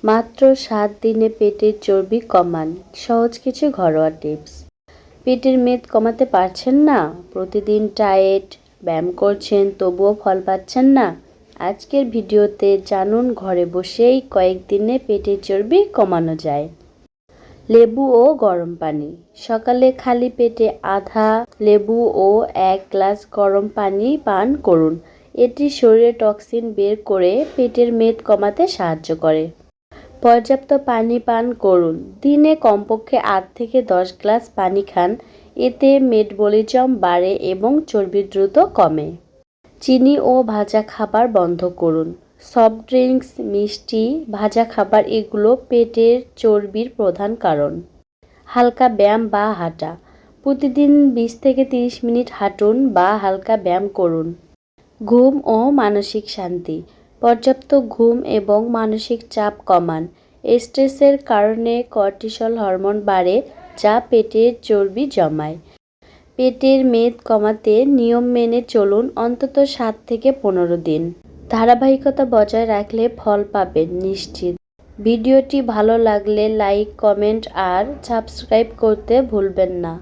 মাত্র 7 দিনে পেটের চর্বি কমান। সহজ কিছু ঘরোয়া টিপস। পেটের মেদ কমাতে পারছেন না? প্রতিদিন ডায়েট, ব্যায়াম করছেন তবুও ফল পাচ্ছেন না? আজকের ভিডিওতে জানুন ঘরে বসেই কয়েকদিনে পেটের চর্বি কমানো যায়। লেবু ও গরম পানি। সকালে খালি পেটে আধা লেবু ও 1 গ্লাস গরম পানি পান করুন। এটি শরীরে টক্সিন বের করে পেটের মেদ কমাতে সাহায্য করে। পর্যাপ্ত পানি পান করুন। দিনে কমপক্ষে 8 থেকে 10 গ্লাস পানি খান। এতে মেটাবলিজম বাড়ে এবং চর্বি দ্রুত কমে। চিনি ও ভাজা খাবার বন্ধ করুন। সফট ড্রিঙ্কস, মিষ্টি, ভাজা খাবার এগুলো পেটের চর্বির প্রধান কারণ। হালকা ব্যায়াম বা হাঁটা। প্রতিদিন 20 থেকে 30 মিনিট হাঁটুন বা হালকা ব্যায়াম করুন। ঘুম ও মানসিক শান্তি। পর্যাপ্ত ঘুম এবং মানসিক চাপ কমান। স্ট্রেসের কারণে কর্টিসল হরমোন বাড়ে, যা পেটের চর্বি জমায়। পেটের মেদ কমাতে নিয়ম মেনে চলুন অন্তত 7 থেকে 15 দিন। ধারাবাহিকতা বজায় রাখলে ফল পাবেন নিশ্চিত। ভিডিওটি ভালো লাগলে লাইক, কমেন্ট আর সাবস্ক্রাইব করতে ভুলবেন না।